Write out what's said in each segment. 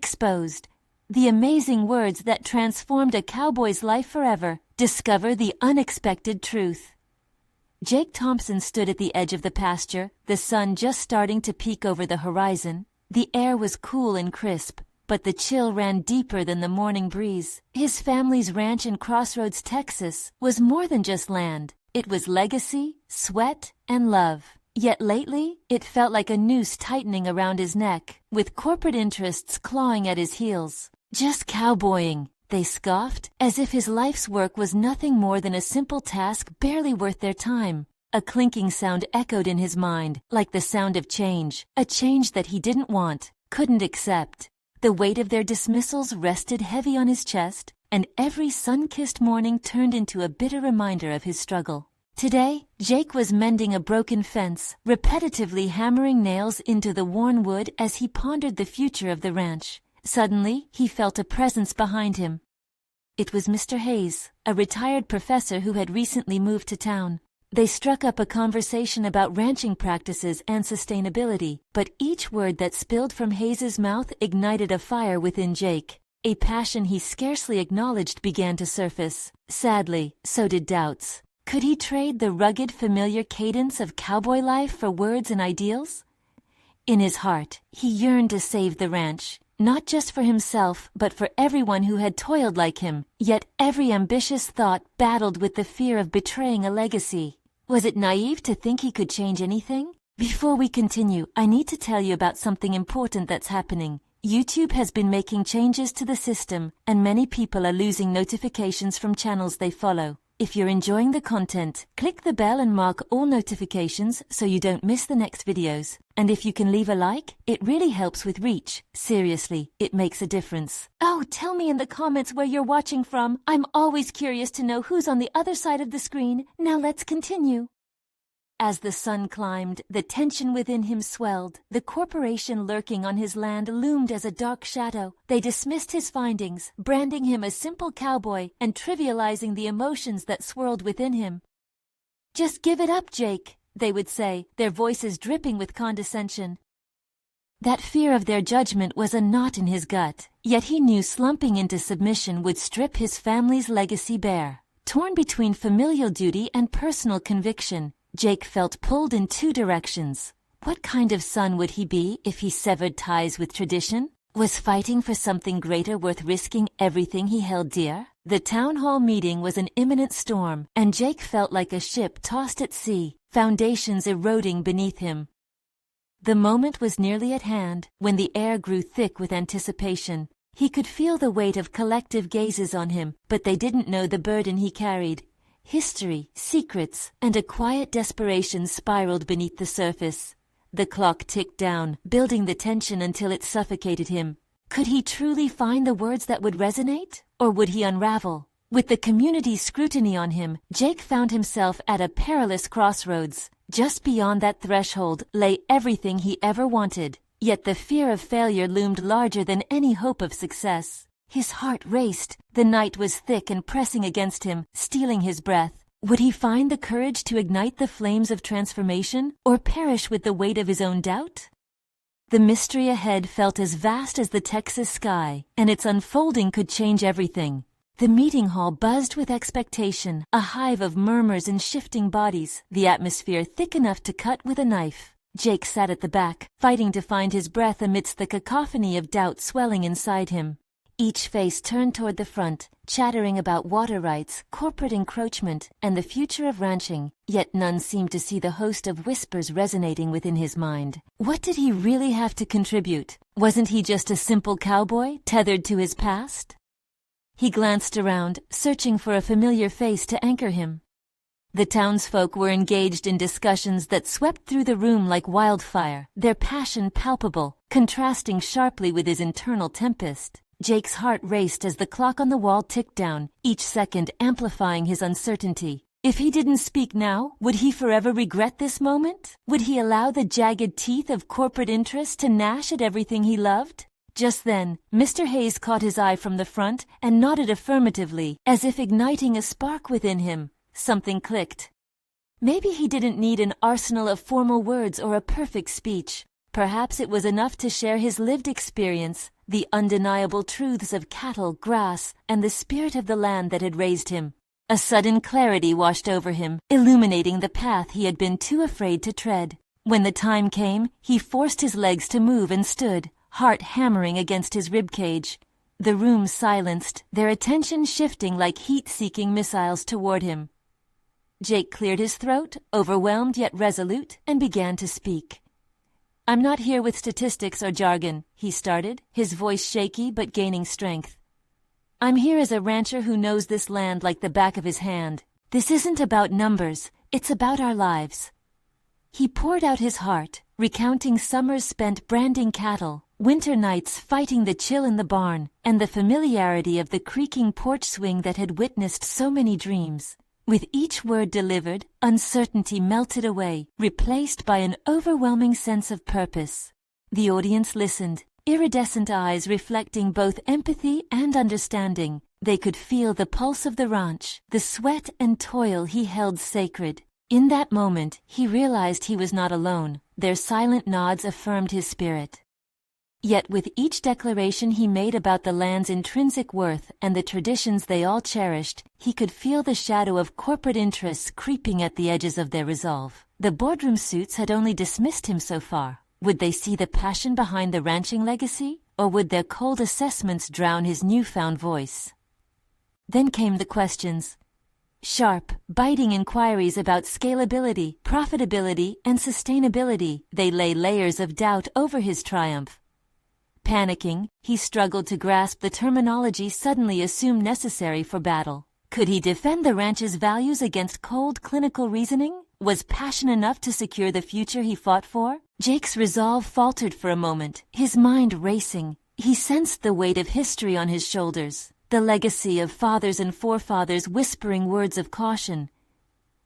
Exposed. The amazing words that transformed a cowboy's life forever. Discover the unexpected truth. Jake Thompson stood at the edge of the pasture, the sun just starting to peek over the horizon. The air was cool and crisp, but the chill ran deeper than the morning breeze. His family's ranch in Crossroads, Texas, was more than just land. It was legacy, sweat, and love. Yet lately, it felt like a noose tightening around his neck, with corporate interests clawing at his heels. Just cowboying, they scoffed, as if his life's work was nothing more than a simple task barely worth their time. A clinking sound echoed in his mind, like the sound of change, a change that he didn't want, couldn't accept. The weight of their dismissals rested heavy on his chest, and every sun-kissed morning turned into a bitter reminder of his struggle. Today, Jake was mending a broken fence, repetitively hammering nails into the worn wood as he pondered the future of the ranch. Suddenly, he felt a presence behind him. It was Mr. Hayes, a retired professor who had recently moved to town. They struck up a conversation about ranching practices and sustainability, but each word that spilled from Hayes's mouth ignited a fire within Jake. A passion he scarcely acknowledged began to surface. Sadly, so did doubts. Could he trade the rugged, familiar cadence of cowboy life for words and ideals? In his heart, he yearned to save the ranch. Not just for himself, but for everyone who had toiled like him. Yet every ambitious thought battled with the fear of betraying a legacy. Was it naive to think he could change anything? Before we continue, I need to tell you about something important that's happening. YouTube has been making changes to the system, and many people are losing notifications from channels they follow. If you're enjoying the content, click the bell and mark all notifications so you don't miss the next videos. And if you can leave a like, it really helps with reach. Seriously, it makes a difference. Oh, tell me in the comments where you're watching from. I'm always curious to know who's on the other side of the screen. Now let's continue. As the sun climbed, the tension within him swelled. The corporation lurking on his land loomed as a dark shadow. They dismissed his findings, branding him a simple cowboy and trivializing the emotions that swirled within him. "Just give it up, Jake," they would say, their voices dripping with condescension. That fear of their judgment was a knot in his gut, yet he knew slumping into submission would strip his family's legacy bare. Torn between familial duty and personal conviction, Jake felt pulled in two directions. What kind of son would he be if he severed ties with tradition? Was fighting for something greater worth risking everything he held dear? The town hall meeting was an imminent storm, and Jake felt like a ship tossed at sea, foundations eroding beneath him. The moment was nearly at hand, when the air grew thick with anticipation. He could feel the weight of collective gazes on him, but they didn't know the burden he carried. History, secrets, and a quiet desperation spiraled beneath the surface. The clock ticked down, building the tension until it suffocated him. Could he truly find the words that would resonate? Or would he unravel? With the community's scrutiny on him, Jake found himself at a perilous crossroads. Just beyond that threshold lay everything he ever wanted. Yet the fear of failure loomed larger than any hope of success. His heart raced. The night was thick and pressing against him, stealing his breath. Would he find the courage to ignite the flames of transformation, or perish with the weight of his own doubt? The mystery ahead felt as vast as the Texas sky, and its unfolding could change everything. The meeting hall buzzed with expectation, a hive of murmurs and shifting bodies, the atmosphere thick enough to cut with a knife. Jake sat at the back, fighting to find his breath amidst the cacophony of doubt swelling inside him. Each face turned toward the front, chattering about water rights, corporate encroachment, and the future of ranching, yet none seemed to see the host of whispers resonating within his mind. What did he really have to contribute? Wasn't he just a simple cowboy, tethered to his past? He glanced around, searching for a familiar face to anchor him. The townsfolk were engaged in discussions that swept through the room like wildfire, their passion palpable, contrasting sharply with his internal tempest. Jake's heart raced as the clock on the wall ticked down, each second amplifying his uncertainty. If he didn't speak now, would he forever regret this moment? Would he allow the jagged teeth of corporate interest to gnash at everything he loved? Just then, Mr. Hayes caught his eye from the front and nodded affirmatively, as if igniting a spark within him. Something clicked. Maybe he didn't need an arsenal of formal words or a perfect speech. Perhaps it was enough to share his lived experience, the undeniable truths of cattle, grass, and the spirit of the land that had raised him. A sudden clarity washed over him, illuminating the path he had been too afraid to tread. When the time came, he forced his legs to move and stood, heart hammering against his ribcage. The room silenced, their attention shifting like heat-seeking missiles toward him. Jake cleared his throat, overwhelmed yet resolute, and began to speak. "I'm not here with statistics or jargon," he started, his voice shaky but gaining strength. "I'm here as a rancher who knows this land like the back of his hand. This isn't about numbers, it's about our lives." He poured out his heart, recounting summers spent branding cattle, winter nights fighting the chill in the barn, and the familiarity of the creaking porch swing that had witnessed so many dreams. With each word delivered, uncertainty melted away, replaced by an overwhelming sense of purpose. The audience listened, iridescent eyes reflecting both empathy and understanding. They could feel the pulse of the ranch, the sweat and toil he held sacred. In that moment, he realized he was not alone. Their silent nods affirmed his spirit. Yet with each declaration he made about the land's intrinsic worth and the traditions they all cherished, he could feel the shadow of corporate interests creeping at the edges of their resolve. The boardroom suits had only dismissed him so far. Would they see the passion behind the ranching legacy, or would their cold assessments drown his newfound voice? Then came the questions. Sharp, biting inquiries about scalability, profitability, and sustainability. They lay layers of doubt over his triumph. Panicking, he struggled to grasp the terminology suddenly assumed necessary for battle. Could he defend the ranch's values against cold clinical reasoning? Was passion enough to secure the future he fought for? Jake's resolve faltered for a moment, his mind racing. He sensed the weight of history on his shoulders, the legacy of fathers and forefathers whispering words of caution.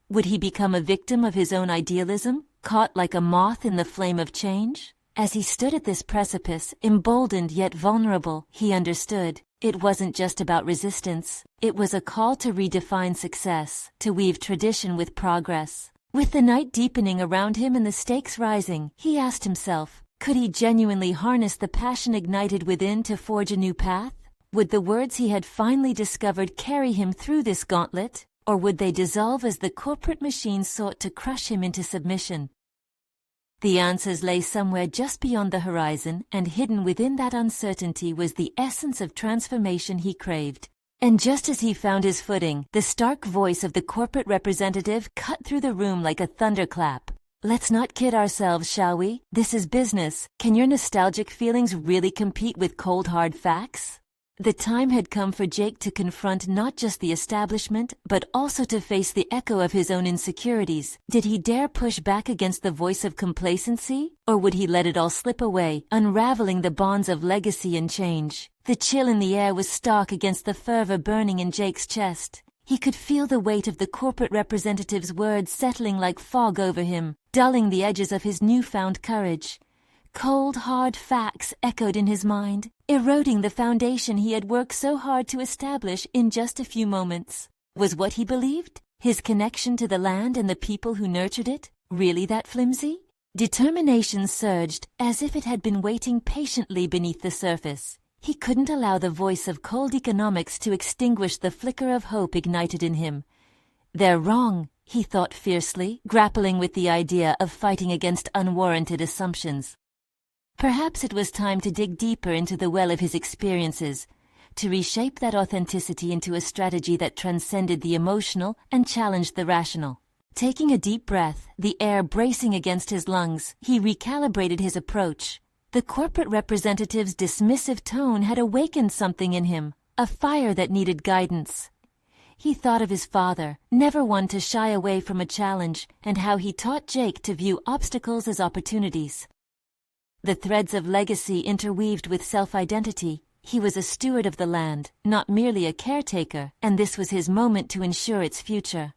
Would he become a victim of his own idealism, caught like a moth in the flame of change? As he stood at this precipice, emboldened yet vulnerable, he understood. It wasn't just about resistance. It was a call to redefine success, to weave tradition with progress. With the night deepening around him and the stakes rising, he asked himself, could he genuinely harness the passion ignited within to forge a new path? Would the words he had finally discovered carry him through this gauntlet, or would they dissolve as the corporate machine sought to crush him into submission? The answers lay somewhere just beyond the horizon, and hidden within that uncertainty was the essence of transformation he craved. And just as he found his footing, the stark voice of the corporate representative cut through the room like a thunderclap. Let's not kid ourselves, shall we? This is business. Can your nostalgic feelings really compete with cold hard facts? The time had come for Jake to confront not just the establishment, but also to face the echo of his own insecurities. Did he dare push back against the voice of complacency? Or would he let it all slip away, unraveling the bonds of legacy and change? The chill in the air was stark against the fervor burning in Jake's chest. He could feel the weight of the corporate representative's words settling like fog over him, dulling the edges of his newfound courage. Cold, hard facts echoed in his mind, eroding the foundation he had worked so hard to establish in just a few moments. Was what he believed, his connection to the land and the people who nurtured it, really that flimsy? Determination surged, as if it had been waiting patiently beneath the surface. He couldn't allow the voice of cold economics to extinguish the flicker of hope ignited in him. They're wrong, he thought fiercely, grappling with the idea of fighting against unwarranted assumptions. Perhaps it was time to dig deeper into the well of his experiences, to reshape that authenticity into a strategy that transcended the emotional and challenged the rational. Taking a deep breath, the air bracing against his lungs, he recalibrated his approach. The corporate representative's dismissive tone had awakened something in him, a fire that needed guidance. He thought of his father, never one to shy away from a challenge, and how he taught Jake to view obstacles as opportunities. The threads of legacy interweaved with self-identity. He was a steward of the land, not merely a caretaker, and this was his moment to ensure its future.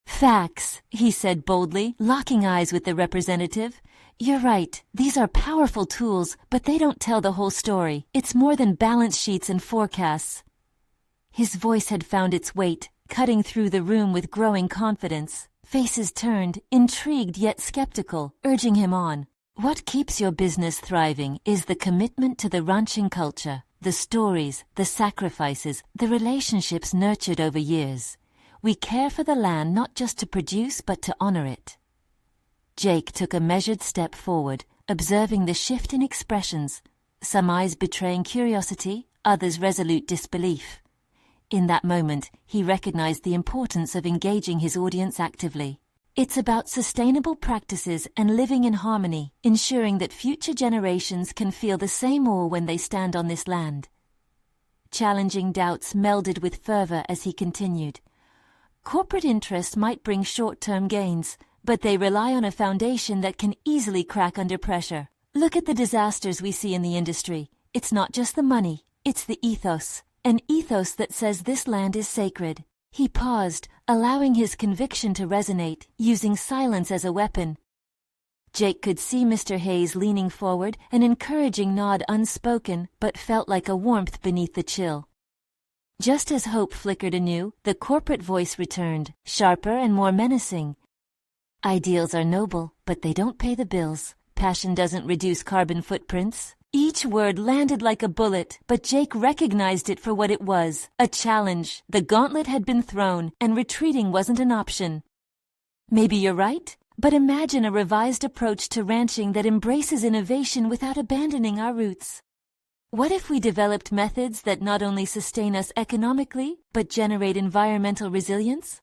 Facts, he said boldly, locking eyes with the representative. You're right, these are powerful tools, but they don't tell the whole story. It's more than balance sheets and forecasts. His voice had found its weight, cutting through the room with growing confidence. Faces turned, intrigued yet skeptical, urging him on. What keeps your business thriving is the commitment to the ranching culture, the stories, the sacrifices, the relationships nurtured over years. We care for the land not just to produce but to honor it. Jake took a measured step forward, observing the shift in expressions, some eyes betraying curiosity, others resolute disbelief. In that moment, he recognized the importance of engaging his audience actively. It's about sustainable practices and living in harmony, ensuring that future generations can feel the same awe when they stand on this land. Challenging doubts melded with fervor as he continued. Corporate interests might bring short-term gains, but they rely on a foundation that can easily crack under pressure. Look at the disasters we see in the industry. It's not just the money, it's the ethos. An ethos that says this land is sacred. He paused, allowing his conviction to resonate, using silence as a weapon. Jake could see Mr. Hayes leaning forward, an encouraging nod unspoken, but felt like a warmth beneath the chill. Just as hope flickered anew, the corporate voice returned, sharper and more menacing. Ideals are noble, but they don't pay the bills. Passion doesn't reduce carbon footprints. Each word landed like a bullet, but Jake recognized it for what it was, a challenge. The gauntlet had been thrown, and retreating wasn't an option. Maybe you're right, but imagine a revised approach to ranching that embraces innovation without abandoning our roots. What if we developed methods that not only sustain us economically, but generate environmental resilience?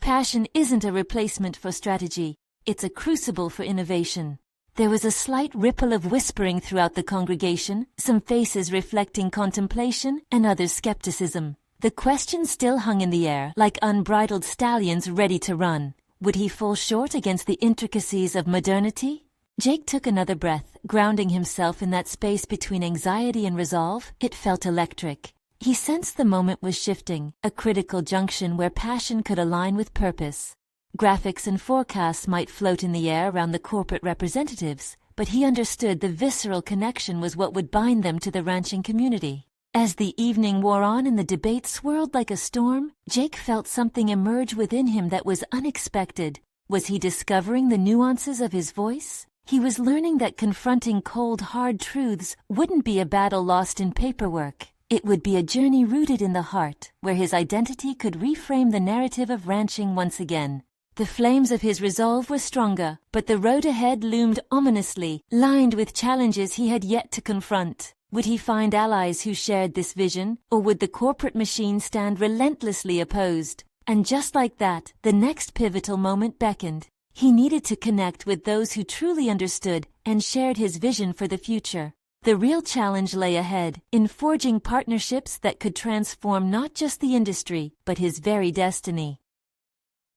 Passion isn't a replacement for strategy, it's a crucible for innovation. There was a slight ripple of whispering throughout the congregation, some faces reflecting contemplation and others skepticism. The question still hung in the air, like unbridled stallions ready to run. Would he fall short against the intricacies of modernity? Jake took another breath, grounding himself in that space between anxiety and resolve. It felt electric. He sensed the moment was shifting, a critical junction where passion could align with purpose. Graphics and forecasts might float in the air around the corporate representatives, but he understood the visceral connection was what would bind them to the ranching community. As the evening wore on and the debate swirled like a storm, Jake felt something emerge within him that was unexpected. Was he discovering the nuances of his voice? He was learning that confronting cold, hard truths wouldn't be a battle lost in paperwork. It would be a journey rooted in the heart, where his identity could reframe the narrative of ranching once again. The flames of his resolve were stronger, but the road ahead loomed ominously, lined with challenges he had yet to confront. Would he find allies who shared this vision, or would the corporate machine stand relentlessly opposed? And just like that, the next pivotal moment beckoned. He needed to connect with those who truly understood and shared his vision for the future. The real challenge lay ahead, in forging partnerships that could transform not just the industry, but his very destiny.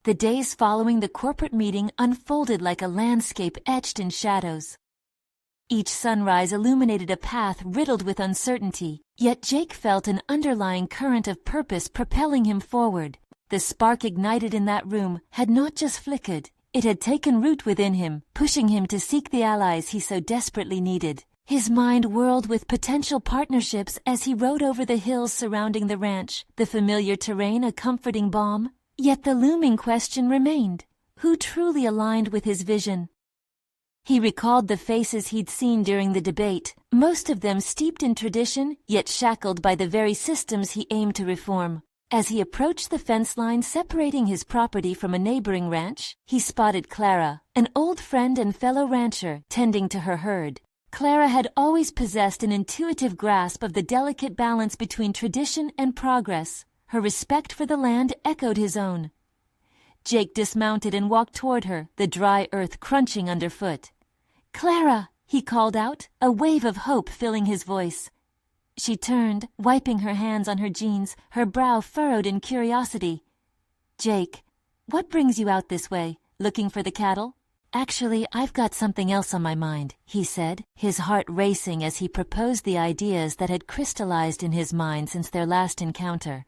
The days following the corporate meeting unfolded like a landscape etched in shadows. Each sunrise illuminated a path riddled with uncertainty, yet Jake felt an underlying current of purpose propelling him forward. The spark ignited in that room had not just flickered, it had taken root within him, pushing him to seek the allies he so desperately needed. His mind whirled with potential partnerships as he rode over the hills surrounding the ranch, the familiar terrain a comforting balm. Yet the looming question remained, who truly aligned with his vision? He recalled the faces he'd seen during the debate, most of them steeped in tradition, yet shackled by the very systems he aimed to reform. As he approached the fence line separating his property from a neighboring ranch, he spotted Clara, an old friend and fellow rancher, tending to her herd. Clara had always possessed an intuitive grasp of the delicate balance between tradition and progress. Her respect for the land echoed his own. Jake dismounted and walked toward her, the dry earth crunching underfoot. "Clara!" he called out, a wave of hope filling his voice. She turned, wiping her hands on her jeans, her brow furrowed in curiosity. "Jake, what brings you out this way? Looking for the cattle?" "Actually, I've got something else on my mind," he said, his heart racing as he proposed the ideas that had crystallized in his mind since their last encounter.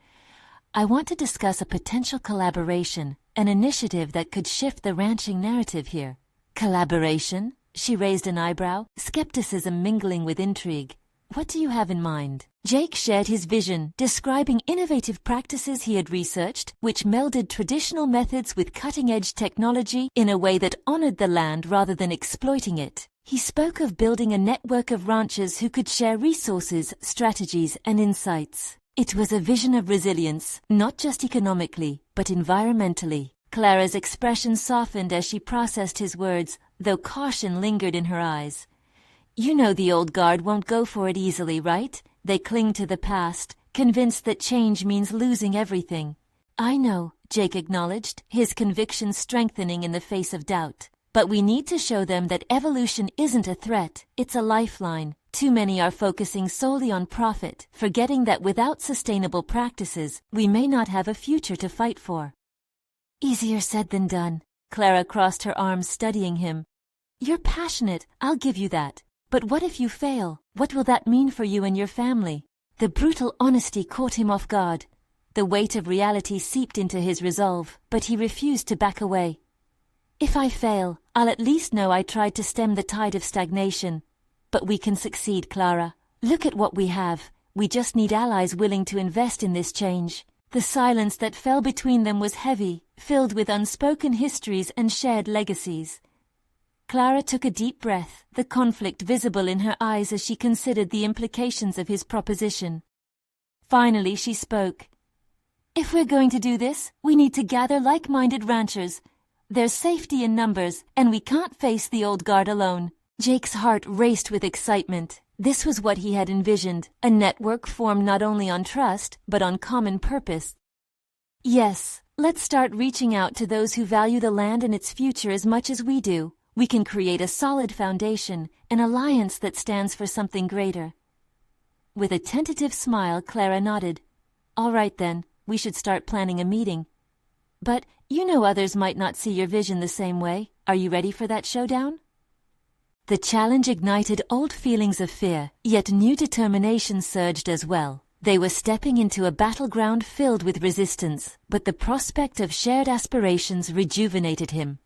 "I want to discuss a potential collaboration, an initiative that could shift the ranching narrative here." "Collaboration?" She raised an eyebrow, skepticism mingling with intrigue. "What do you have in mind?" Jake shared his vision, describing innovative practices he had researched, which melded traditional methods with cutting-edge technology in a way that honored the land rather than exploiting it. He spoke of building a network of ranchers who could share resources, strategies, and insights. It was a vision of resilience, not just economically, but environmentally. Clara's expression softened as she processed his words, though caution lingered in her eyes. You know the old guard won't go for it easily, right? They cling to the past, convinced that change means losing everything. I know, Jake acknowledged, his conviction strengthening in the face of doubt. But we need to show them that evolution isn't a threat, it's a lifeline. Too many are focusing solely on profit, forgetting that without sustainable practices, we may not have a future to fight for. Easier said than done. Clara crossed her arms, studying him. You're passionate, I'll give you that. But what if you fail? What will that mean for you and your family? The brutal honesty caught him off guard. The weight of reality seeped into his resolve, but he refused to back away. If I fail, I'll at least know I tried to stem the tide of stagnation. But we can succeed, Clara. Look at what we have. We just need allies willing to invest in this change. The silence that fell between them was heavy, filled with unspoken histories and shared legacies. Clara took a deep breath, the conflict visible in her eyes as she considered the implications of his proposition. Finally, she spoke. If we're going to do this, we need to gather like-minded ranchers. There's safety in numbers, and we can't face the old guard alone. Jake's heart raced with excitement. This was what he had envisioned, a network formed not only on trust, but on common purpose. Yes, let's start reaching out to those who value the land and its future as much as we do. We can create a solid foundation, an alliance that stands for something greater. With a tentative smile, Clara nodded. All right then, we should start planning a meeting. But you know others might not see your vision the same way. Are you ready for that showdown? The challenge ignited old feelings of fear, yet new determination surged as well. They were stepping into a battleground filled with resistance, but the prospect of shared aspirations rejuvenated him.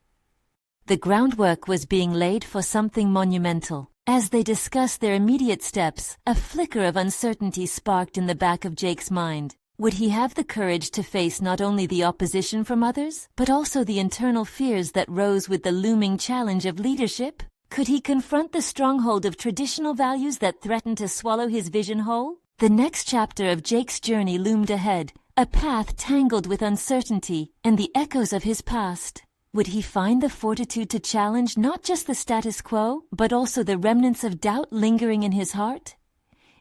The groundwork was being laid for something monumental. As they discussed their immediate steps, a flicker of uncertainty sparked in the back of Jake's mind. Would he have the courage to face not only the opposition from others, but also the internal fears that rose with the looming challenge of leadership? Could he confront the stronghold of traditional values that threatened to swallow his vision whole? The next chapter of Jake's journey loomed ahead, a path tangled with uncertainty and the echoes of his past. Would he find the fortitude to challenge not just the status quo, but also the remnants of doubt lingering in his heart?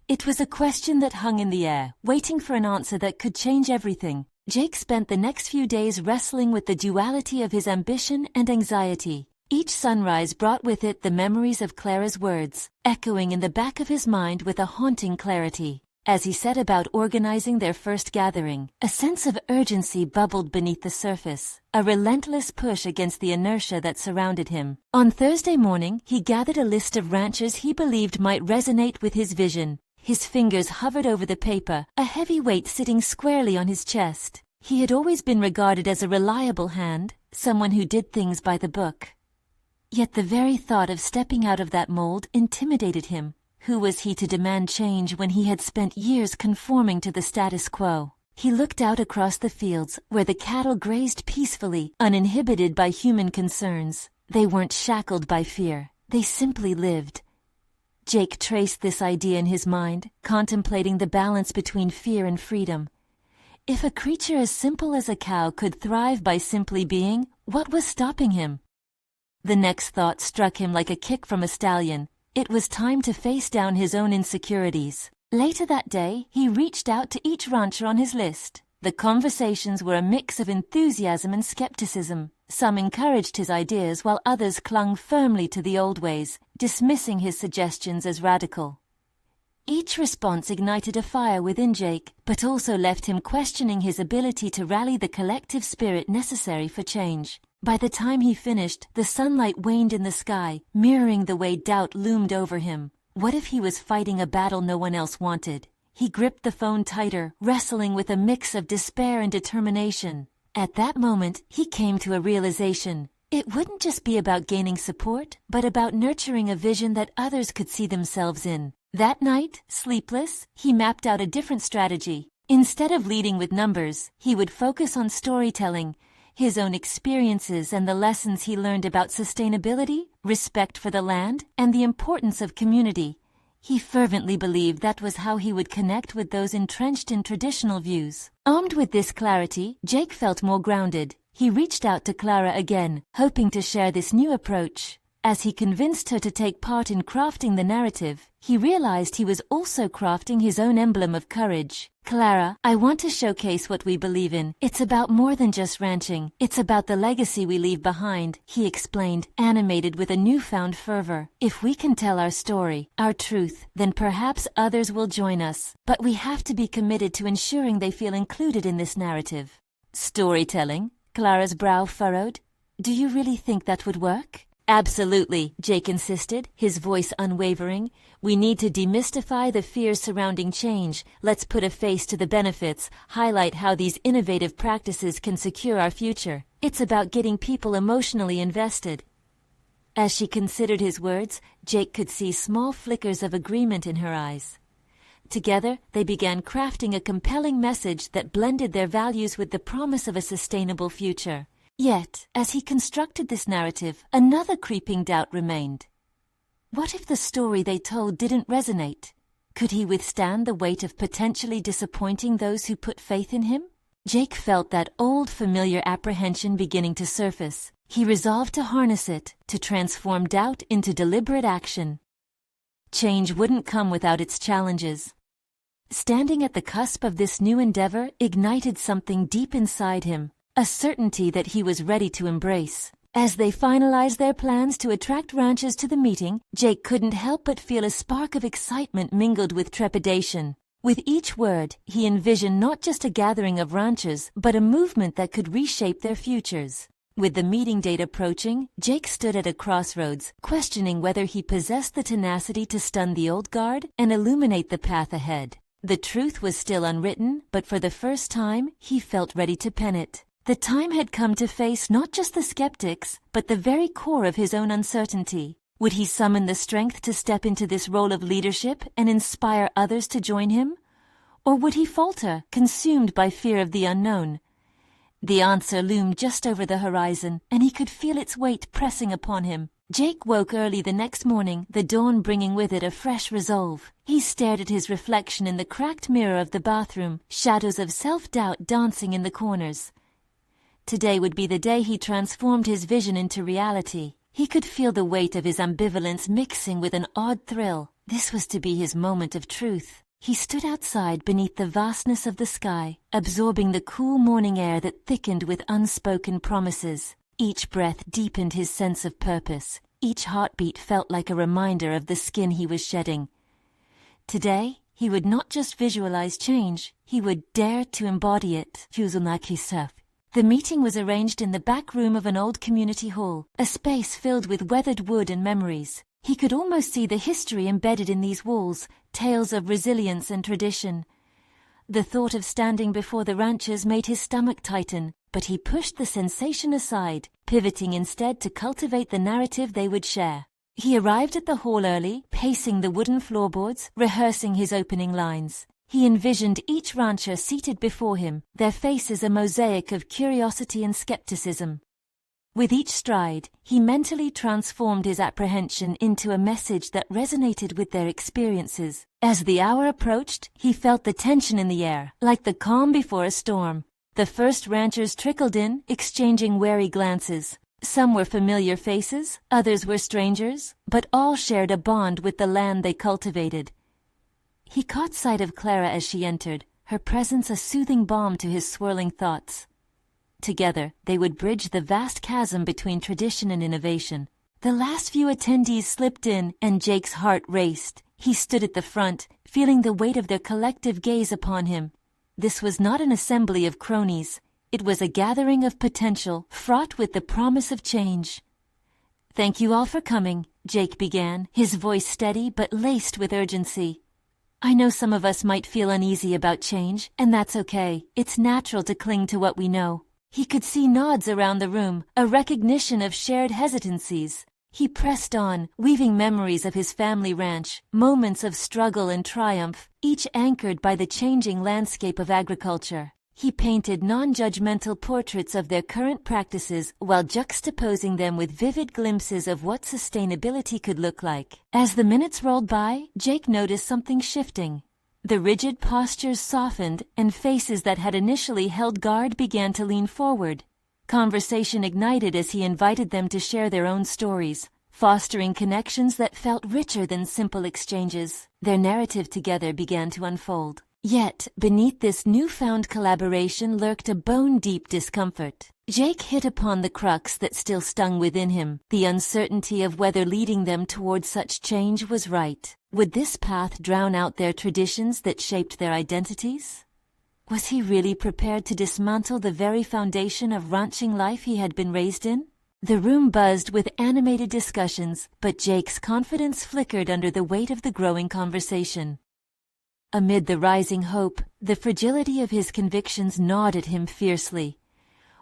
It was a question that hung in the air, waiting for an answer that could change everything. Jake spent the next few days wrestling with the duality of his ambition and anxiety. Each sunrise brought with it the memories of Clara's words, echoing in the back of his mind with a haunting clarity. As he set about organizing their first gathering, a sense of urgency bubbled beneath the surface, a relentless push against the inertia that surrounded him. On Thursday morning, he gathered a list of ranchers he believed might resonate with his vision. His fingers hovered over the paper, a heavy weight sitting squarely on his chest. He had always been regarded as a reliable hand, someone who did things by the book. Yet the very thought of stepping out of that mold intimidated him. Who was he to demand change when he had spent years conforming to the status quo? He looked out across the fields where the cattle grazed peacefully, uninhibited by human concerns. They weren't shackled by fear. They simply lived. Jake traced this idea in his mind, contemplating the balance between fear and freedom. If a creature as simple as a cow could thrive by simply being, what was stopping him? The next thought struck him like a kick from a stallion. It was time to face down his own insecurities. Later that day, he reached out to each rancher on his list. The conversations were a mix of enthusiasm and skepticism. Some encouraged his ideas while others clung firmly to the old ways, dismissing his suggestions as radical. Each response ignited a fire within Jake, but also left him questioning his ability to rally the collective spirit necessary for change. By the time he finished, the sunlight waned in the sky, mirroring the way doubt loomed over him. What if he was fighting a battle no one else wanted? He gripped the phone tighter, wrestling with a mix of despair and determination. At that moment, he came to a realization. It wouldn't just be about gaining support, but about nurturing a vision that others could see themselves in. That night, sleepless, he mapped out a different strategy. Instead of leading with numbers, he would focus on storytelling. his own experiences and the lessons he learned about sustainability, respect for the land, and the importance of community. He fervently believed that was how he would connect with those entrenched in traditional views. Armed with this clarity, Jake felt more grounded. He reached out to Clara again, hoping to share this new approach. As he convinced her to take part in crafting the narrative, he realized he was also crafting his own emblem of courage. Clara, I want to showcase what we believe in. It's about more than just ranching. It's about the legacy we leave behind, he explained, animated with a newfound fervor. If we can tell our story, our truth, then perhaps others will join us. But we have to be committed to ensuring they feel included in this narrative. Storytelling? Clara's brow furrowed. Do you really think that would work? Absolutely, Jake insisted, his voice unwavering. We need to demystify the fears surrounding change. Let's put a face to the benefits, highlight how these innovative practices can secure our future. It's about getting people emotionally invested. As she considered his words, Jake could see small flickers of agreement in her eyes. Together, they began crafting a compelling message that blended their values with the promise of a sustainable future. Yet, as he constructed this narrative, another creeping doubt remained. What if the story they told didn't resonate? Could he withstand the weight of potentially disappointing those who put faith in him? Jake felt that old familiar apprehension beginning to surface. He resolved to harness it, to transform doubt into deliberate action. Change wouldn't come without its challenges. Standing at the cusp of this new endeavor ignited something deep inside him. A certainty that he was ready to embrace. As they finalized their plans to attract ranchers to the meeting, Jake couldn't help but feel a spark of excitement mingled with trepidation. With each word, he envisioned not just a gathering of ranchers, but a movement that could reshape their futures. With the meeting date approaching, Jake stood at a crossroads, questioning whether he possessed the tenacity to stun the old guard and illuminate the path ahead. The truth was still unwritten, but for the first time, he felt ready to pen it. The time had come to face not just the skeptics, but the very core of his own uncertainty. Would he summon the strength to step into this role of leadership and inspire others to join him? Or would he falter, consumed by fear of the unknown? The answer loomed just over the horizon, and he could feel its weight pressing upon him. Jake woke early the next morning, the dawn bringing with it a fresh resolve. He stared at his reflection in the cracked mirror of the bathroom, shadows of self-doubt dancing in the corners. Today would be the day he transformed his vision into reality. He could feel the weight of his ambivalence mixing with an odd thrill. This was to be his moment of truth. He stood outside beneath the vastness of the sky, absorbing the cool morning air that thickened with unspoken promises. Each breath deepened his sense of purpose. Each heartbeat felt like a reminder of the skin he was shedding. Today, he would not just visualize change, he would dare to embody it. The meeting was arranged in the back room of an old community hall, a space filled with weathered wood and memories. He could almost see the history embedded in these walls, tales of resilience and tradition. The thought of standing before the ranchers made his stomach tighten, but he pushed the sensation aside, pivoting instead to cultivate the narrative they would share. He arrived at the hall early, pacing the wooden floorboards, rehearsing his opening lines. He envisioned each rancher seated before him, their faces a mosaic of curiosity and skepticism. With each stride, he mentally transformed his apprehension into a message that resonated with their experiences. As the hour approached, he felt the tension in the air, like the calm before a storm. The first ranchers trickled in, exchanging wary glances. Some were familiar faces, others were strangers, but all shared a bond with the land they cultivated. He caught sight of Clara as she entered, her presence a soothing balm to his swirling thoughts. Together, they would bridge the vast chasm between tradition and innovation. The last few attendees slipped in, and Jake's heart raced. He stood at the front, feeling the weight of their collective gaze upon him. This was not an assembly of cronies. It was a gathering of potential, fraught with the promise of change. "Thank you all for coming," Jake began, his voice steady but laced with urgency. "I know some of us might feel uneasy about change, and that's okay. It's natural to cling to what we know." He could see nods around the room, a recognition of shared hesitancies. He pressed on, weaving memories of his family ranch, moments of struggle and triumph, each anchored by the changing landscape of agriculture. He painted non-judgmental portraits of their current practices while juxtaposing them with vivid glimpses of what sustainability could look like. As the minutes rolled by, Jake noticed something shifting. The rigid postures softened, and faces that had initially held guard began to lean forward. Conversation ignited as he invited them to share their own stories, fostering connections that felt richer than simple exchanges. Their narrative together began to unfold. Yet, beneath this newfound collaboration lurked a bone-deep discomfort. Jake hit upon the crux that still stung within him, the uncertainty of whether leading them towards such change was right. Would this path drown out their traditions that shaped their identities? Was he really prepared to dismantle the very foundation of ranching life he had been raised in? The room buzzed with animated discussions, but Jake's confidence flickered under the weight of the growing conversation. Amid the rising hope, the fragility of his convictions gnawed at him fiercely.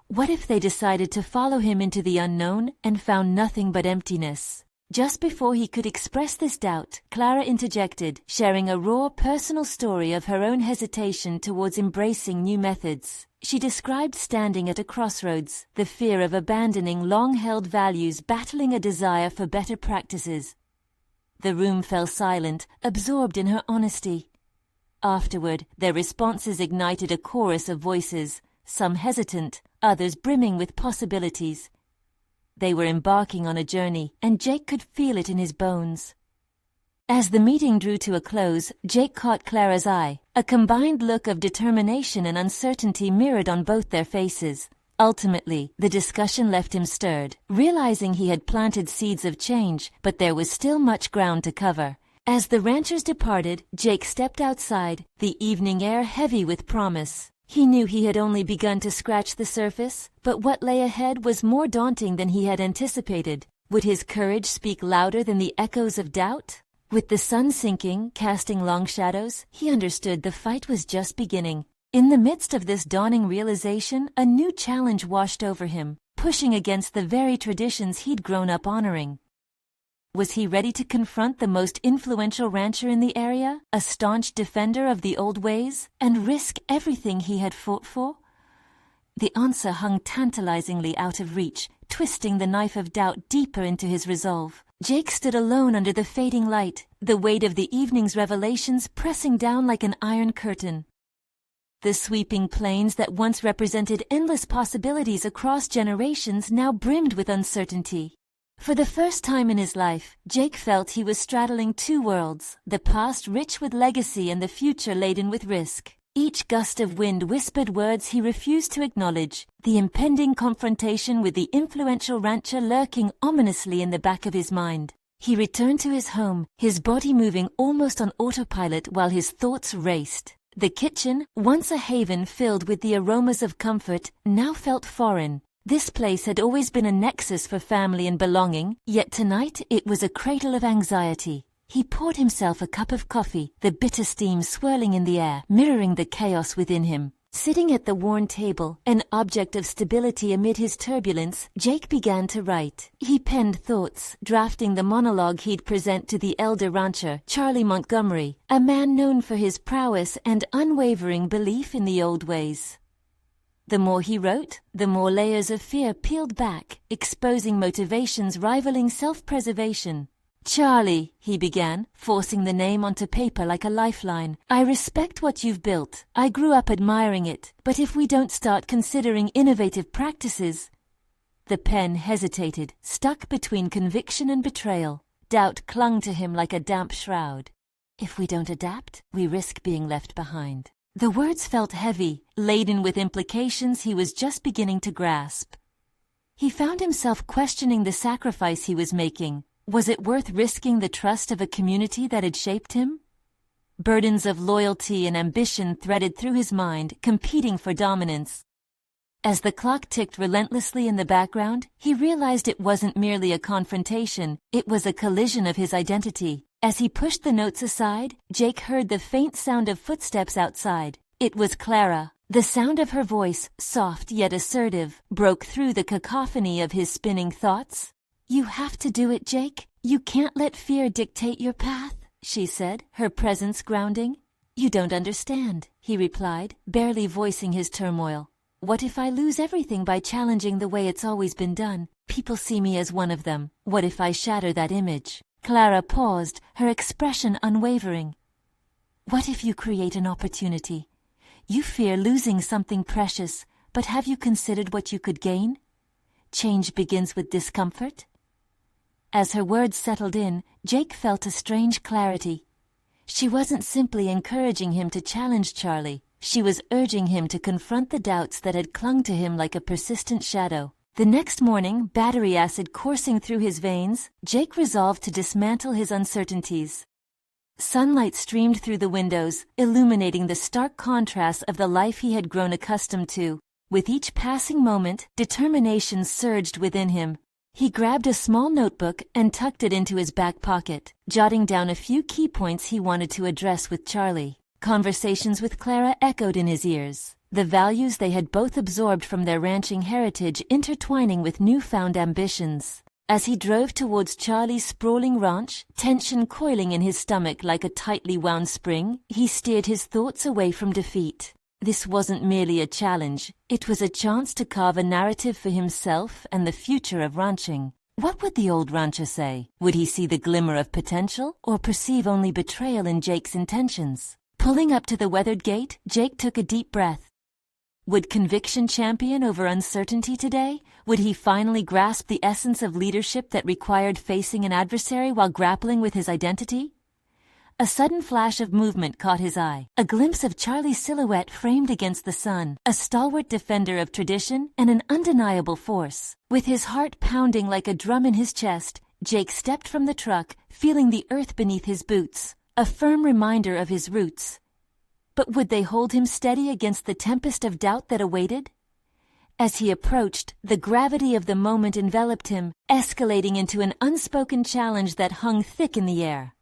What if they decided to follow him into the unknown and found nothing but emptiness? Just before he could express this doubt, Clara interjected, sharing a raw personal story of her own hesitation towards embracing new methods. She described standing at a crossroads, the fear of abandoning long-held values battling a desire for better practices. The room fell silent, absorbed in her honesty. Afterward, their responses ignited a chorus of voices, some hesitant, others brimming with possibilities. They were embarking on a journey, and Jake could feel it in his bones. As the meeting drew to a close, Jake caught Clara's eye. A combined look of determination and uncertainty mirrored on both their faces. Ultimately, the discussion left him stirred, realizing he had planted seeds of change, but there was still much ground to cover. As the ranchers departed, Jake stepped outside, the evening air heavy with promise. He knew he had only begun to scratch the surface, but what lay ahead was more daunting than he had anticipated. Would his courage speak louder than the echoes of doubt? With the sun sinking, casting long shadows, he understood the fight was just beginning. In the midst of this dawning realization, a new challenge washed over him, pushing against the very traditions he'd grown up honoring. Was he ready to confront the most influential rancher in the area, a staunch defender of the old ways, and risk everything he had fought for? The answer hung tantalizingly out of reach, twisting the knife of doubt deeper into his resolve. Jake stood alone under the fading light, the weight of the evening's revelations pressing down like an iron curtain. The sweeping plains that once represented endless possibilities across generations now brimmed with uncertainty. For the first time in his life, Jake felt he was straddling two worlds, the past rich with legacy and the future laden with risk. Each gust of wind whispered words he refused to acknowledge, the impending confrontation with the influential rancher lurking ominously in the back of his mind. He returned to his home, his body moving almost on autopilot while his thoughts raced. The kitchen, once a haven filled with the aromas of comfort, now felt foreign. This place had always been a nexus for family and belonging, yet tonight it was a cradle of anxiety. He poured himself a cup of coffee, the bitter steam swirling in the air, mirroring the chaos within him. Sitting at the worn table, an object of stability amid his turbulence, Jake began to write. He penned thoughts, drafting the monologue he'd present to the elder rancher, Charlie Montgomery, a man known for his prowess and unwavering belief in the old ways. The more he wrote, the more layers of fear peeled back, exposing motivations rivaling self-preservation. "Charlie," he began, forcing the name onto paper like a lifeline, "I respect what you've built. I grew up admiring it. But if we don't start considering innovative practices—" The pen hesitated, stuck between conviction and betrayal. Doubt clung to him like a damp shroud. "If we don't adapt, we risk being left behind." The words felt heavy, laden with implications he was just beginning to grasp. He found himself questioning the sacrifice he was making. Was it worth risking the trust of a community that had shaped him? Burdens of loyalty and ambition threaded through his mind, competing for dominance. As the clock ticked relentlessly in the background, he realized it wasn't merely a confrontation, it was a collision of his identity. As he pushed the notes aside, Jake heard the faint sound of footsteps outside. It was Clara. The sound of her voice, soft yet assertive, broke through the cacophony of his spinning thoughts. "You have to do it, Jake. You can't let fear dictate your path," she said, her presence grounding. "You don't understand," he replied, barely voicing his turmoil. "What if I lose everything by challenging the way it's always been done? People see me as one of them. What if I shatter that image?" Clara paused, her expression unwavering. "What if you create an opportunity? You fear losing something precious, but have you considered what you could gain? Change begins with discomfort." As her words settled in, Jake felt a strange clarity. She wasn't simply encouraging him to challenge Charlie. She was urging him to confront the doubts that had clung to him like a persistent shadow. The next morning, battery acid coursing through his veins, Jake resolved to dismantle his uncertainties. Sunlight streamed through the windows, illuminating the stark contrast of the life he had grown accustomed to. With each passing moment, determination surged within him. He grabbed a small notebook and tucked it into his back pocket, jotting down a few key points he wanted to address with Charlie. Conversations with Clara echoed in his ears, the values they had both absorbed from their ranching heritage intertwining with newfound ambitions. As he drove towards Charlie's sprawling ranch, tension coiling in his stomach like a tightly wound spring, he steered his thoughts away from defeat. This wasn't merely a challenge, it was a chance to carve a narrative for himself and the future of ranching. What would the old rancher say? Would he see the glimmer of potential, or perceive only betrayal in Jake's intentions? Pulling up to the weathered gate, Jake took a deep breath. Would conviction champion over uncertainty today? Would he finally grasp the essence of leadership that required facing an adversary while grappling with his identity? A sudden flash of movement caught his eye, a glimpse of Charlie's silhouette framed against the sun, a stalwart defender of tradition and an undeniable force. With his heart pounding like a drum in his chest, Jake stepped from the truck, feeling the earth beneath his boots, a firm reminder of his roots. But would they hold him steady against the tempest of doubt that awaited? As he approached, the gravity of the moment enveloped him, escalating into an unspoken challenge that hung thick in the air.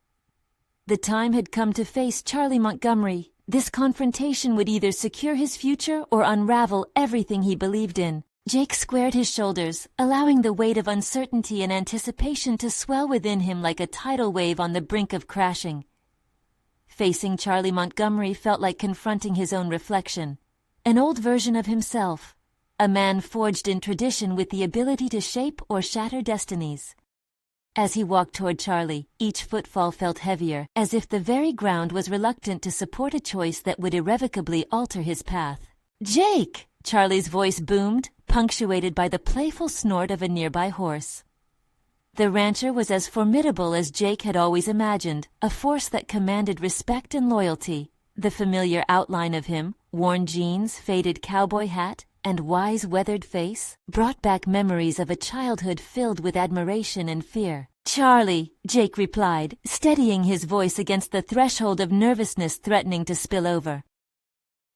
The time had come to face Charlie Montgomery. This confrontation would either secure his future or unravel everything he believed in. Jake squared his shoulders, allowing the weight of uncertainty and anticipation to swell within him like a tidal wave on the brink of crashing. Facing Charlie Montgomery felt like confronting his own reflection, an old version of himself, a man forged in tradition with the ability to shape or shatter destinies. As he walked toward Charlie, each footfall felt heavier, as if the very ground was reluctant to support a choice that would irrevocably alter his path. "Jake!" Charlie's voice boomed, punctuated by the playful snort of a nearby horse. The rancher was as formidable as Jake had always imagined, a force that commanded respect and loyalty. The familiar outline of him, worn jeans, faded cowboy hat, and wise, weathered face, brought back memories of a childhood filled with admiration and fear. "Charlie," Jake replied, steadying his voice against the threshold of nervousness threatening to spill over.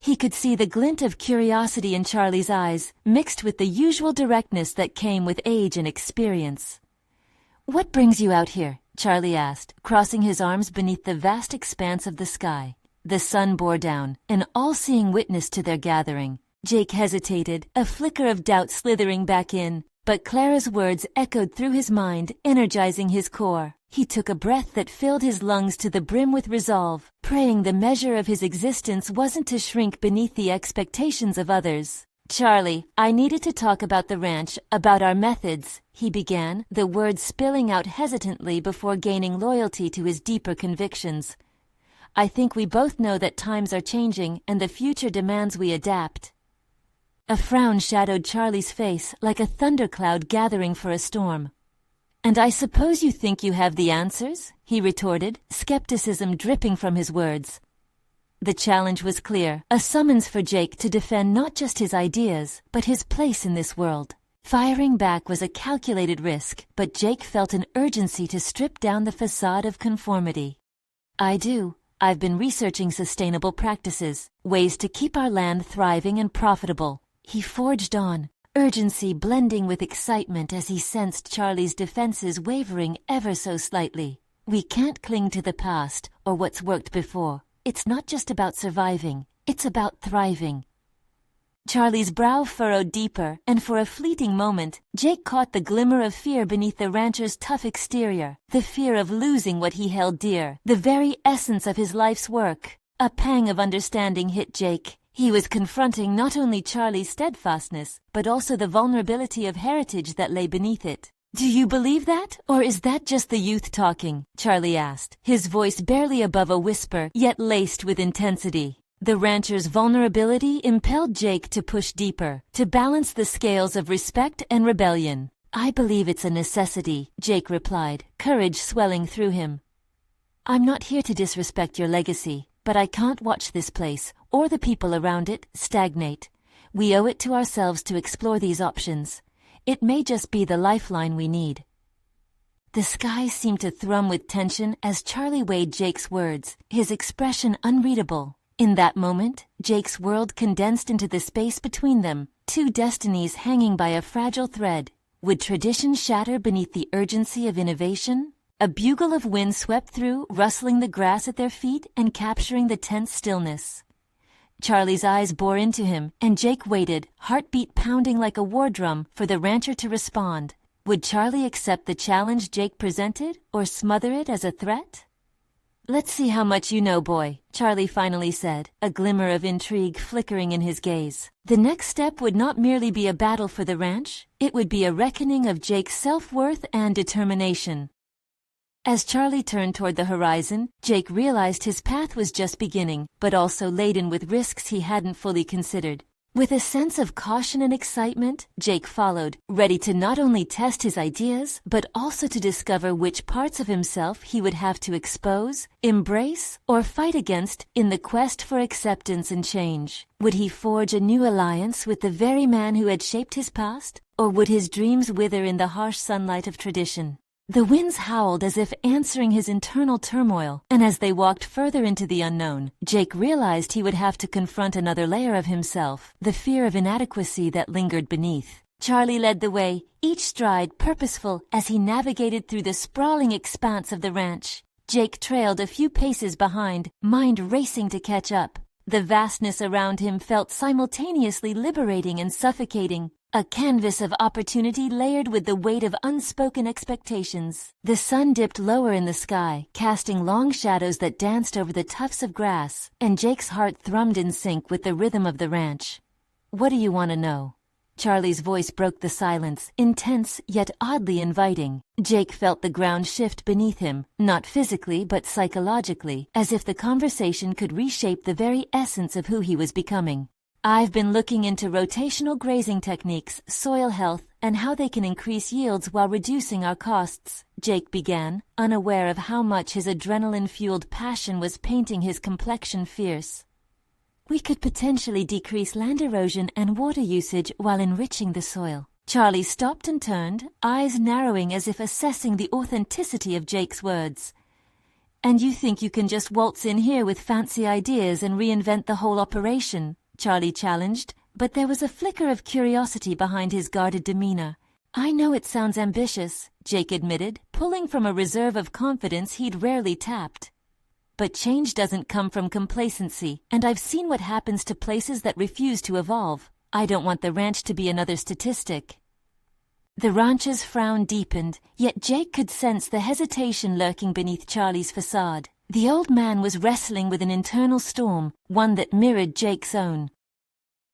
He could see the glint of curiosity in Charlie's eyes, mixed with the usual directness that came with age and experience. "What brings you out here?" Charlie asked, crossing his arms beneath the vast expanse of the sky. The sun bore down, an all-seeing witness to their gathering. Jake hesitated, a flicker of doubt slithering back in, but Clara's words echoed through his mind, energizing his core. He took a breath that filled his lungs to the brim with resolve, praying the measure of his existence wasn't to shrink beneath the expectations of others. "Charlie, I needed to talk about the ranch, about our methods," he began, the words spilling out hesitantly before gaining loyalty to his deeper convictions. "I think we both know that times are changing and the future demands we adapt." A frown shadowed Charlie's face like a thundercloud gathering for a storm. "And I suppose you think you have the answers?" he retorted, skepticism dripping from his words. The challenge was clear, a summons for Jake to defend not just his ideas, but his place in this world. Firing back was a calculated risk, but Jake felt an urgency to strip down the facade of conformity. "I do. I've been researching sustainable practices, ways to keep our land thriving and profitable." He forged on, urgency blending with excitement as he sensed Charlie's defenses wavering ever so slightly. "We can't cling to the past or what's worked before. It's not just about surviving, it's about thriving." Charlie's brow furrowed deeper, and for a fleeting moment, Jake caught the glimmer of fear beneath the rancher's tough exterior, the fear of losing what he held dear, the very essence of his life's work. A pang of understanding hit Jake. He was confronting not only Charlie's steadfastness, but also the vulnerability of heritage that lay beneath it. "Do you believe that, or is that just the youth talking?" Charlie asked, his voice barely above a whisper, yet laced with intensity. The rancher's vulnerability impelled Jake to push deeper, to balance the scales of respect and rebellion. "I believe it's a necessity," Jake replied, courage swelling through him. "I'm not here to disrespect your legacy, but I can't watch this place, or the people around it, stagnate. We owe it to ourselves to explore these options. It may just be the lifeline we need." The sky seemed to thrum with tension as Charlie weighed Jake's words, his expression unreadable. In that moment, Jake's world condensed into the space between them, two destinies hanging by a fragile thread. Would tradition shatter beneath the urgency of innovation? A bugle of wind swept through, rustling the grass at their feet and capturing the tense stillness. Charlie's eyes bore into him, and Jake waited, heartbeat pounding like a war drum, for the rancher to respond. Would Charlie accept the challenge Jake presented, or smother it as a threat? "Let's see how much you know, boy," Charlie finally said, a glimmer of intrigue flickering in his gaze. The next step would not merely be a battle for the ranch, it would be a reckoning of Jake's self-worth and determination. As Charlie turned toward the horizon, Jake realized his path was just beginning, but also laden with risks he hadn't fully considered. With a sense of caution and excitement, Jake followed, ready to not only test his ideas, but also to discover which parts of himself he would have to expose, embrace, or fight against in the quest for acceptance and change. Would he forge a new alliance with the very man who had shaped his past, or would his dreams wither in the harsh sunlight of tradition? The winds howled as if answering his internal turmoil, and as they walked further into the unknown, Jake realized he would have to confront another layer of himself, the fear of inadequacy that lingered beneath. Charlie led the way, each stride purposeful as he navigated through the sprawling expanse of the ranch. Jake trailed a few paces behind, mind racing to catch up. The vastness around him felt simultaneously liberating and suffocating. A canvas of opportunity layered with the weight of unspoken expectations. The sun dipped lower in the sky, casting long shadows that danced over the tufts of grass, and Jake's heart thrummed in sync with the rhythm of the ranch. "What do you want to know?" Charlie's voice broke the silence, intense yet oddly inviting. Jake felt the ground shift beneath him, not physically but psychologically, as if the conversation could reshape the very essence of who he was becoming. "I've been looking into rotational grazing techniques, soil health, and how they can increase yields while reducing our costs," Jake began, unaware of how much his adrenaline-fueled passion was painting his complexion fierce. "We could potentially decrease land erosion and water usage while enriching the soil." Charlie stopped and turned, eyes narrowing as if assessing the authenticity of Jake's words. "And you think you can just waltz in here with fancy ideas and reinvent the whole operation?" Charlie challenged, but there was a flicker of curiosity behind his guarded demeanor. "I know it sounds ambitious," Jake admitted, pulling from a reserve of confidence he'd rarely tapped. "But change doesn't come from complacency, and I've seen what happens to places that refuse to evolve. I don't want the ranch to be another statistic." The rancher's frown deepened, yet Jake could sense the hesitation lurking beneath Charlie's facade. The old man was wrestling with an internal storm, one that mirrored Jake's own.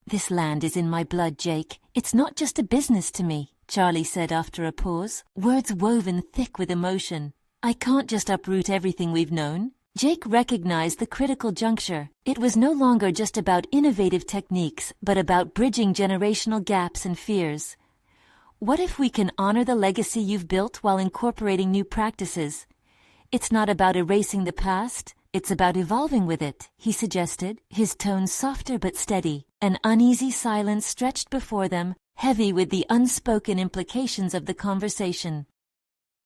"This land is in my blood, Jake. It's not just a business to me," Charlie said after a pause, words woven thick with emotion. "I can't just uproot everything we've known." Jake recognized the critical juncture. It was no longer just about innovative techniques, but about bridging generational gaps and fears. "What if we can honor the legacy you've built while incorporating new practices? It's not about erasing the past, it's about evolving with it," he suggested, his tone softer but steady. An uneasy silence stretched before them, heavy with the unspoken implications of the conversation.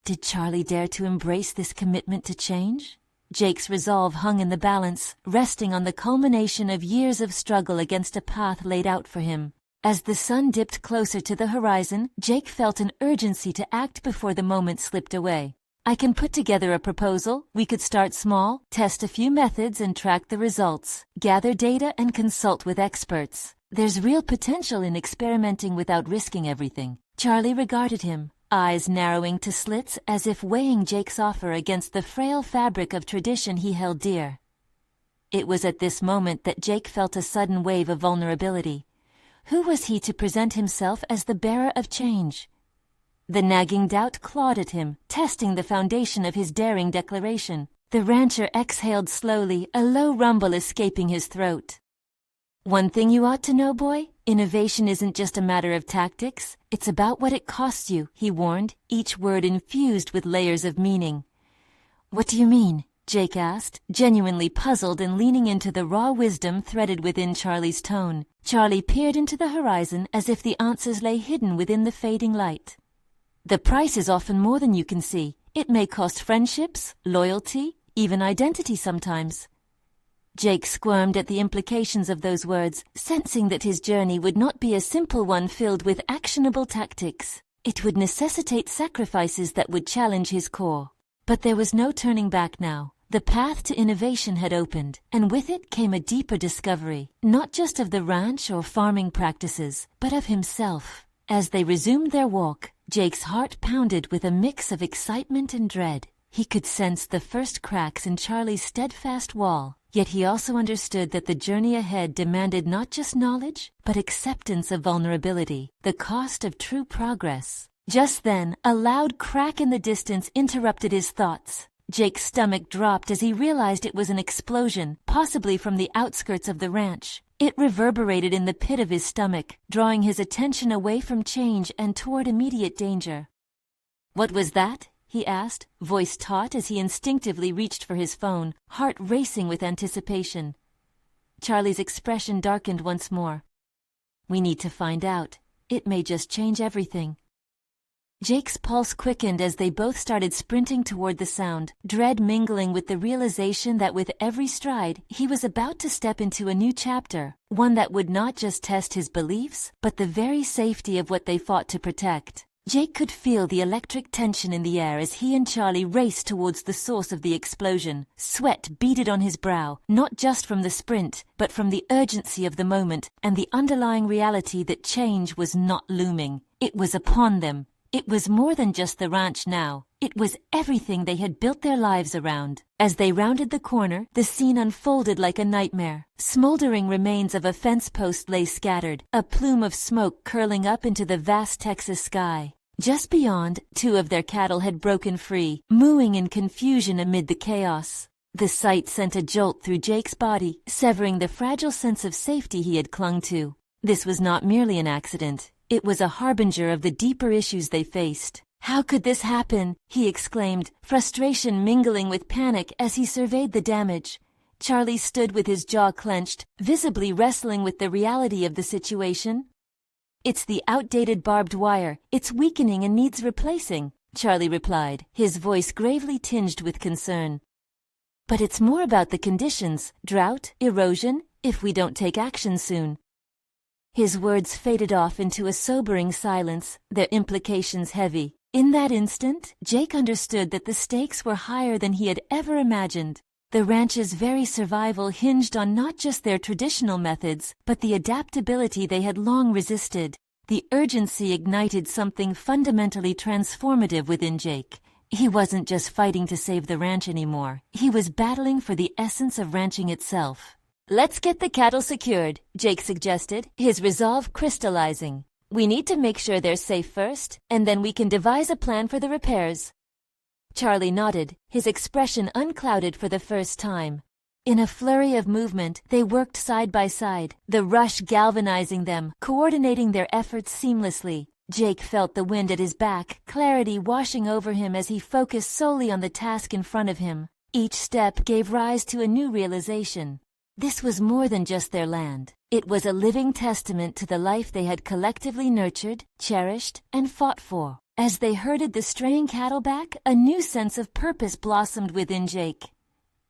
Did Charlie dare to embrace this commitment to change? Jake's resolve hung in the balance, resting on the culmination of years of struggle against a path laid out for him. As the sun dipped closer to the horizon, Jake felt an urgency to act before the moment slipped away. "I can put together a proposal. We could start small, test a few methods and track the results, gather data and consult with experts. There's real potential in experimenting without risking everything." Charlie regarded him, eyes narrowing to slits as if weighing Jake's offer against the frail fabric of tradition he held dear. It was at this moment that Jake felt a sudden wave of vulnerability. Who was he to present himself as the bearer of change? The nagging doubt clawed at him, testing the foundation of his daring declaration. The rancher exhaled slowly, a low rumble escaping his throat. One thing you ought to know, boy, innovation isn't just a matter of tactics, it's about what it costs you, he warned, each word infused with layers of meaning. What do you mean? Jake asked, genuinely puzzled and leaning into the raw wisdom threaded within Charlie's tone. Charlie peered into the horizon as if the answers lay hidden within the fading light. The price is often more than you can see. It may cost friendships, loyalty, even identity sometimes. Jake squirmed at the implications of those words, sensing that his journey would not be a simple one filled with actionable tactics. It would necessitate sacrifices that would challenge his core. But there was no turning back now. The path to innovation had opened, and with it came a deeper discovery, not just of the ranch or farming practices, but of himself. As they resumed their walk, Jake's heart pounded with a mix of excitement and dread. He could sense the first cracks in Charlie's steadfast wall, yet he also understood that the journey ahead demanded not just knowledge, but acceptance of vulnerability, the cost of true progress. Just then, a loud crack in the distance interrupted his thoughts. Jake's stomach dropped as he realized it was an explosion, possibly from the outskirts of the ranch. It reverberated in the pit of his stomach, drawing his attention away from change and toward immediate danger. "What was that?" he asked, voice taut as he instinctively reached for his phone, heart racing with anticipation. Charlie's expression darkened once more. "We need to find out. It may just change everything." Jake's pulse quickened as they both started sprinting toward the sound, dread mingling with the realization that with every stride, he was about to step into a new chapter, one that would not just test his beliefs, but the very safety of what they fought to protect. Jake could feel the electric tension in the air as he and Charlie raced towards the source of the explosion. Sweat beaded on his brow, not just from the sprint, but from the urgency of the moment and the underlying reality that change was not looming. It was upon them. It was more than just the ranch now. It was everything they had built their lives around. As they rounded the corner, the scene unfolded like a nightmare. Smoldering remains of a fence post lay scattered, a plume of smoke curling up into the vast Texas sky. Just beyond, 2 of their cattle had broken free, mooing in confusion amid the chaos. The sight sent a jolt through Jake's body, severing the fragile sense of safety he had clung to. This was not merely an accident. It was a harbinger of the deeper issues they faced. "How could this happen?" he exclaimed, frustration mingling with panic as he surveyed the damage. Charlie stood with his jaw clenched, visibly wrestling with the reality of the situation. "It's the outdated barbed wire. It's weakening and needs replacing," Charlie replied, his voice gravely tinged with concern. "But it's more about the conditions, drought, erosion, if we don't take action soon." His words faded off into a sobering silence, their implications heavy. In that instant, Jake understood that the stakes were higher than he had ever imagined. The ranch's very survival hinged on not just their traditional methods, but the adaptability they had long resisted. The urgency ignited something fundamentally transformative within Jake. He wasn't just fighting to save the ranch anymore. He was battling for the essence of ranching itself. "Let's get the cattle secured," Jake suggested, his resolve crystallizing. "We need to make sure they're safe first, and then we can devise a plan for the repairs." Charlie nodded, his expression unclouded for the first time. In a flurry of movement, they worked side by side, the rush galvanizing them, coordinating their efforts seamlessly. Jake felt the wind at his back, clarity washing over him as he focused solely on the task in front of him. Each step gave rise to a new realization. This was more than just their land. It was a living testament to the life they had collectively nurtured, cherished, and fought for. As they herded the straying cattle back, a new sense of purpose blossomed within Jake.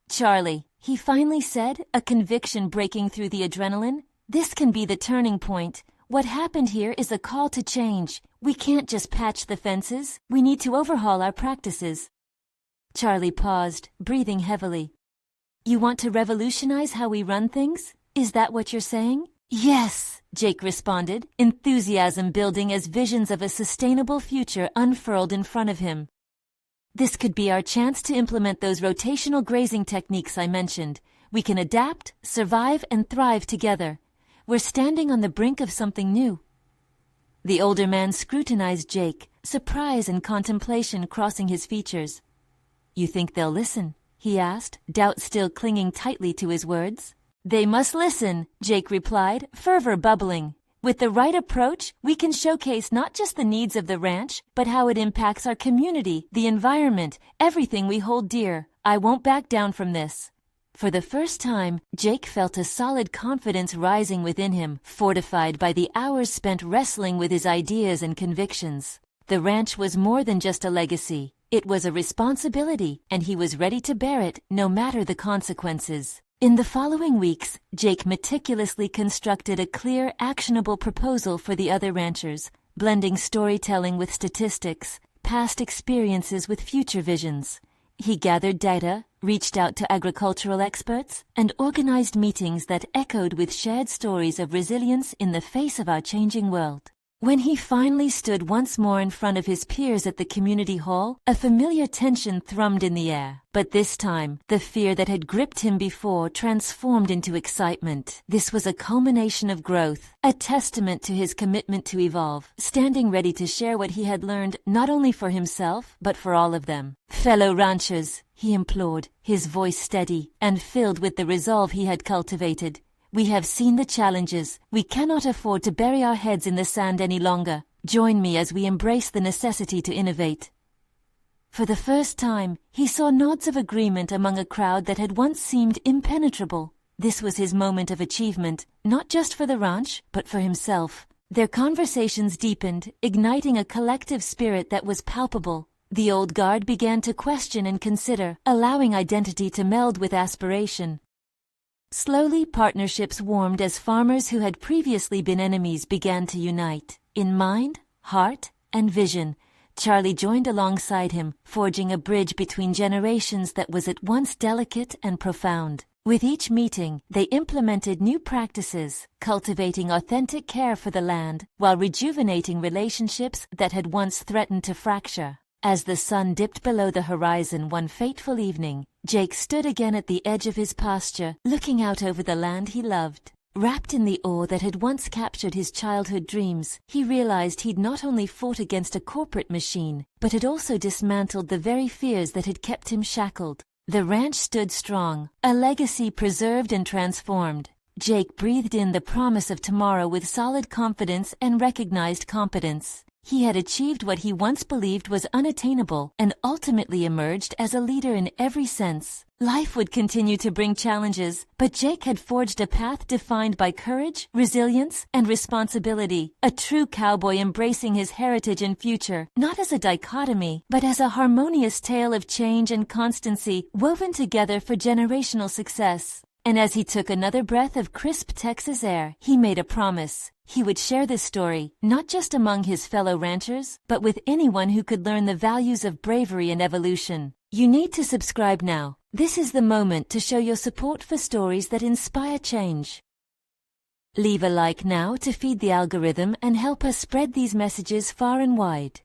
"Charlie," he finally said, a conviction breaking through the adrenaline, "this can be the turning point. What happened here is a call to change. We can't just patch the fences. We need to overhaul our practices." Charlie paused, breathing heavily. "You want to revolutionize how we run things? Is that what you're saying?" "Yes," Jake responded, enthusiasm building as visions of a sustainable future unfurled in front of him. "This could be our chance to implement those rotational grazing techniques I mentioned. We can adapt, survive, and thrive together. We're standing on the brink of something new." The older man scrutinized Jake, surprise and contemplation crossing his features. "You think they'll listen?" he asked, doubt still clinging tightly to his words. "They must listen," Jake replied, fervor bubbling. "With the right approach, we can showcase not just the needs of the ranch, but how it impacts our community, the environment, everything we hold dear. I won't back down from this." For the first time, Jake felt a solid confidence rising within him, fortified by the hours spent wrestling with his ideas and convictions. The ranch was more than just a legacy. It was a responsibility, and he was ready to bear it, no matter the consequences. In the following weeks, Jake meticulously constructed a clear, actionable proposal for the other ranchers, blending storytelling with statistics, past experiences with future visions. He gathered data, reached out to agricultural experts, and organized meetings that echoed with shared stories of resilience in the face of our changing world. When he finally stood once more in front of his peers at the community hall, a familiar tension thrummed in the air. But this time, the fear that had gripped him before transformed into excitement. This was a culmination of growth, a testament to his commitment to evolve, standing ready to share what he had learned not only for himself, but for all of them. "Fellow ranchers," he implored, his voice steady and filled with the resolve he had cultivated. "We have seen the challenges. We cannot afford to bury our heads in the sand any longer. Join me as we embrace the necessity to innovate." For the first time, he saw nods of agreement among a crowd that had once seemed impenetrable. This was his moment of achievement, not just for the ranch, but for himself. Their conversations deepened, igniting a collective spirit that was palpable. The old guard began to question and consider, allowing identity to meld with aspiration. Slowly, partnerships warmed as farmers who had previously been enemies began to unite. In mind, heart, and vision, Charlie joined alongside him, forging a bridge between generations that was at once delicate and profound. With each meeting, they implemented new practices, cultivating authentic care for the land, while rejuvenating relationships that had once threatened to fracture. As the sun dipped below the horizon one fateful evening, Jake stood again at the edge of his pasture, looking out over the land he loved. Wrapped in the awe that had once captured his childhood dreams, he realized he'd not only fought against a corporate machine, but had also dismantled the very fears that had kept him shackled. The ranch stood strong, a legacy preserved and transformed. Jake breathed in the promise of tomorrow with solid confidence and recognized competence. He had achieved what he once believed was unattainable and ultimately emerged as a leader in every sense. Life would continue to bring challenges, but Jake had forged a path defined by courage, resilience, and responsibility. A true cowboy embracing his heritage and future, not as a dichotomy, but as a harmonious tale of change and constancy woven together for generational success. And as he took another breath of crisp Texas air, he made a promise. He would share this story, not just among his fellow ranchers, but with anyone who could learn the values of bravery and evolution. You need to subscribe now. This is the moment to show your support for stories that inspire change. Leave a like now to feed the algorithm and help us spread these messages far and wide.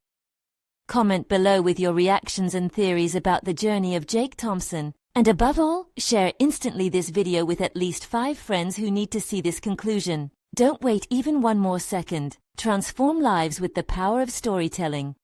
Comment below with your reactions and theories about the journey of Jake Thompson. And above all, share instantly this video with at least 5 friends who need to see this conclusion. Don't wait even one more second. Transform lives with the power of storytelling.